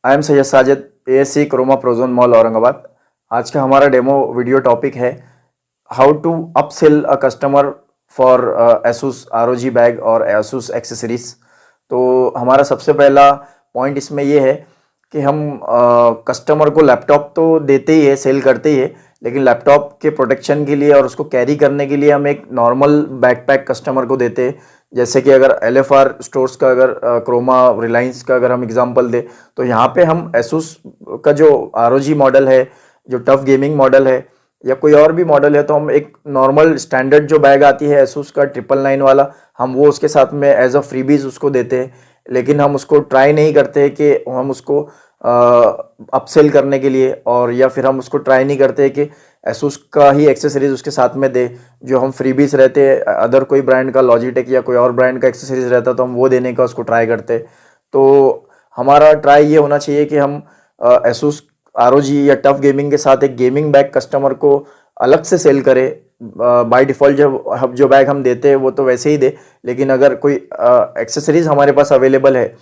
I am Syed Sajid, ASC Croma Prozone mall Aurangabad. आज का हमारा डेमो वीडियो टॉपिक है how to upsell a customer for Asus ROG bag और Asus accessories. तो हमारा सबसे पहला पॉइंट इसमें ये है कि हम कस्टमर को लैपटॉप तो देते ही है, सेल करते ही है, लेकिन लैपटॉप के प्रोटेक्शन के लिए और उसको कैरी करने के लिए हम एक नॉर्मल बैकपैक कस्टमर को देते हैं। जैसे कि अगर LFR स्टोर्स का, अगर क्रोमा रिलायंस का अगर हम एग्जांपल दें, तो यहाँ पे हम एसूस का जो ROG मॉडल है, जो टफ गेमिंग मॉडल है या कोई और भी मॉडल है, तो हम एक नॉर्मल स्टैंडर्ड जो बैग आती है एसूस का 999 वाला, हम वो उसके साथ में एज अ फ्रीबीज उसको देते हैं। लेकिन हम उसको ट्राई नहीं करते कि हम उसको अपसेल करने के लिए, और या फिर हम उसको ट्राई नहीं करते कि एसूस का ही एक्सेसरीज उसके साथ में दे। जो हम फ्रीबीज रहते हैं, अदर कोई ब्रांड का, लॉजिटेक या कोई और ब्रांड का एक्सेसरीज रहता, तो हम वो देने का उसको ट्राई करते। तो हमारा ट्राई ये होना चाहिए कि हम एसूस ROG या टफ गेमिंग के साथ एक गेमिंग बैग कस्टमर को अलग से सेल करें। बाय डिफ़ॉल्ट जो बैग हम देते हैं वो तो वैसे ही दे, लेकिन अगर कोई एक्सेसरीज हमारे पास अवेलेबल है,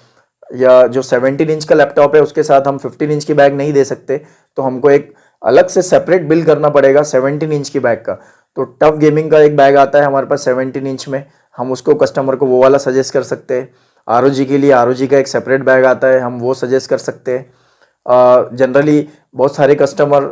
या जो 17 इंच का लैपटॉप है उसके साथ हम 15 इंच की बैग नहीं दे सकते, तो हमको एक अलग से सेपरेट बिल करना पड़ेगा 17 इंच की बैग का। तो टफ गेमिंग का एक बैग आता है हमारे पास 17 इंच में, हम उसको कस्टमर को वो वाला सजेस्ट कर सकते हैं। ROG के लिए ROG का एक सेपरेट बैग आता है, हम वो सजेस्ट कर सकते हैं। जनरली बहुत सारे कस्टमर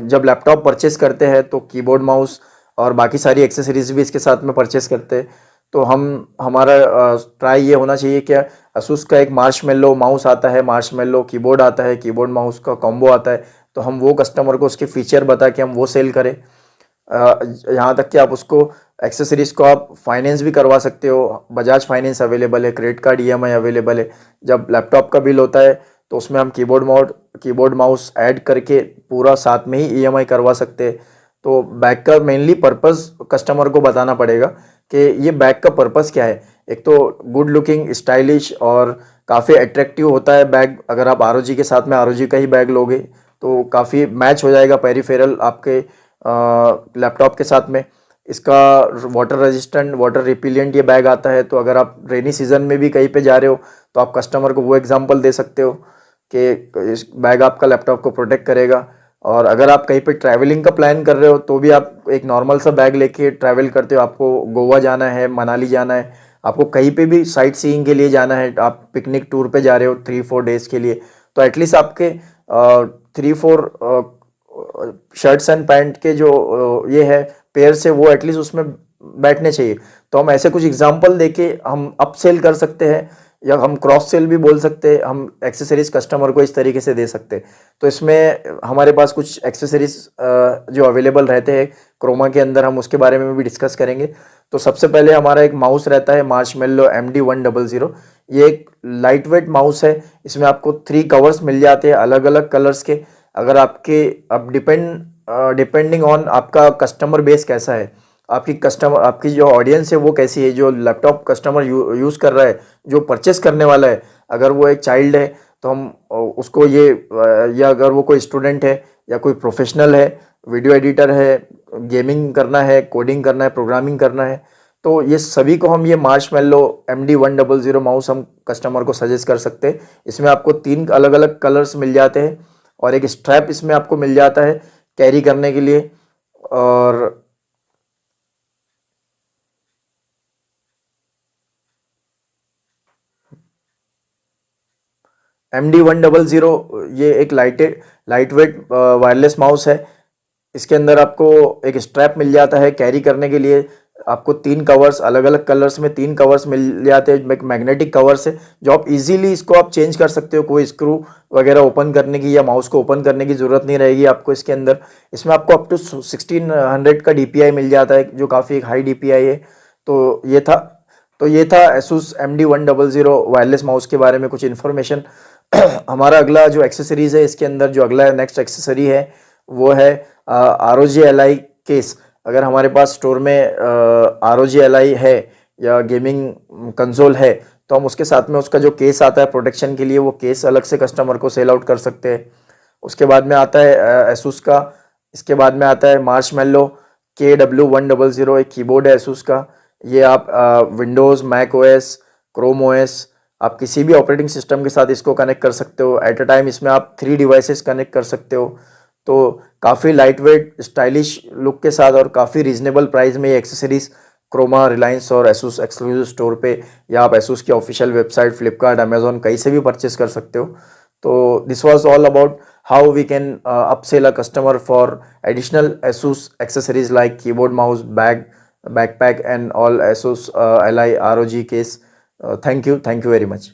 जब लैपटॉप परचेस करते हैं तो कीबोर्ड, माउस और बाकी सारी एक्सेसरीज भी इसके साथ में परचेस करते हैं। तो हमारा ट्राई ये होना चाहिए कि असूस का एक मार्शमेलो माउस आता है, मार्शमेलो कीबोर्ड आता है, कीबोर्ड माउस का कॉम्बो आता है, तो हम वो कस्टमर को उसके फीचर बता के हम वो सेल करें। यहाँ तक कि आप उसको एक्सेसरीज को आप फाइनेंस भी करवा सकते हो। बजाज फाइनेंस अवेलेबल है, क्रेडिट कार्ड EMI अवेलेबल है। जब लैपटॉप का बिल होता है तो उसमें हम कीबोर्ड माउस ऐड करके पूरा साथ में ही EMI करवा सकते हैं। तो बैग का मेनली पर्पस कस्टमर को बताना पड़ेगा कि ये बैग का पर्पस क्या है। एक तो गुड लुकिंग, स्टाइलिश और काफ़ी अट्रैक्टिव होता है बैग। अगर आप ROG के साथ में ROG का ही बैग लोगे तो काफ़ी मैच हो जाएगा पेरिफेरल आपके लैपटॉप के साथ में। इसका वाटर रेजिस्टेंट, वाटर रिपिलियंट ये बैग आता है, तो अगर आप रेनी सीजन में भी कहीं पे जा रहे हो तो आप कस्टमर को वो एग्जांपल दे सकते हो कि इस बैग आपका लैपटॉप को प्रोटेक्ट करेगा। और अगर आप कहीं पे ट्रैवलिंग का प्लान कर रहे हो तो भी आप एक नॉर्मल सा बैग लेके ट्रैवल करते हो, आपको गोवा जाना है, मनाली जाना है, आपको कहीं पे भी साइट सीइंग के लिए जाना है, आप पिकनिक टूर पे जा रहे हो 3-4 डेज के लिए, तो एटलीस्ट आपके 3-4 शर्ट्स एंड पैंट के जो ये है पेयर से, वो एटलीस्ट उसमें बैठने चाहिए। तो हम ऐसे कुछ एग्जांपल देके हम अप सेल कर सकते हैं, या हम क्रॉस सेल भी बोल सकते हैं। हम एक्सेसरीज कस्टमर को इस तरीके से दे सकते हैं। तो इसमें हमारे पास कुछ एक्सेसरीज जो अवेलेबल रहते हैं क्रोमा के अंदर, हम उसके बारे में भी डिस्कस करेंगे। तो सबसे पहले हमारा एक माउस रहता है मार्शमेलो MD100। ये एक लाइट वेट माउस है। इसमें आपको 3 कवर्स मिल जाते हैं अलग अलग कलर्स के। अगर अब डिपेंडिंग ऑन आपका कस्टमर बेस कैसा है, आपकी जो ऑडियंस है वो कैसी है, जो लैपटॉप कस्टमर यूज़ कर रहा है, जो परचेस करने वाला है, अगर वो एक चाइल्ड है तो हम उसको या अगर वो कोई स्टूडेंट है या कोई प्रोफेशनल है, वीडियो एडिटर है, गेमिंग करना है, कोडिंग करना है, प्रोग्रामिंग करना है, तो ये सभी को हम ये मार्शमेलो MD100 माउस हम कस्टमर को सजेस्ट कर सकते हैं। इसमें आपको 3 अलग अलग कलर्स मिल जाते हैं और एक स्ट्रैप इसमें आपको मिल जाता है कैरी करने के लिए। और MD100 ये एक लाइट वेट वायरलेस माउस है। इसके अंदर आपको एक स्ट्रैप मिल जाता है कैरी करने के लिए। आपको 3 कवर्स, अलग अलग कलर्स में 3 कवर्स मिल जाते हैं, एक मैग्नेटिक कवर्स है जो आप इजीली इसको आप चेंज कर सकते हो। कोई स्क्रू वगैरह ओपन करने की या माउस को ओपन करने की ज़रूरत नहीं रहेगी आपको इसके अंदर। इसमें आपको अप टू 1600 का DPI मिल जाता है, जो काफ़ी एक हाई DPI है। तो ये था Asus MD100 वायरलेस माउस के बारे में कुछ इन्फॉर्मेशन। हमारा अगला जो एक्सेसरीज है, इसके अंदर जो अगला नेक्स्ट एक्सेसरी है वो है ROG Ally केस। अगर हमारे पास स्टोर में ROG Ally है या गेमिंग कंसोल है, तो हम उसके साथ में उसका जो केस आता है प्रोटेक्शन के लिए, वो केस अलग से कस्टमर को सेल आउट कर सकते हैं। उसके बाद में आता है Asus का। इसके बाद में आता है मार्शमेलो KW100, एक कीबोर्ड है Asus का। ये आप Windows, Mac OS, Chrome OS, आप किसी भी ऑपरेटिंग सिस्टम के साथ इसको कनेक्ट कर सकते हो। एट अ टाइम इसमें आप 3 डिवाइसेस कनेक्ट कर सकते हो। तो काफ़ी लाइट वेट स्टाइलिश लुक के साथ और काफ़ी रीजनेबल प्राइस में ये एक्सेसरीज क्रोमा, रिलायंस और एसूस एक्सक्लूसिव स्टोर पे या आप एसूस की ऑफिशियल वेबसाइट फ्लिपकार्ट, अमेजोन कहीं से भी परचेस कर सकते हो। तो this was all about how we can upsell a customer for additional ASUS accessories like keyboard, mouse, backpack and all ASUS Li ROG case. Thank you very much.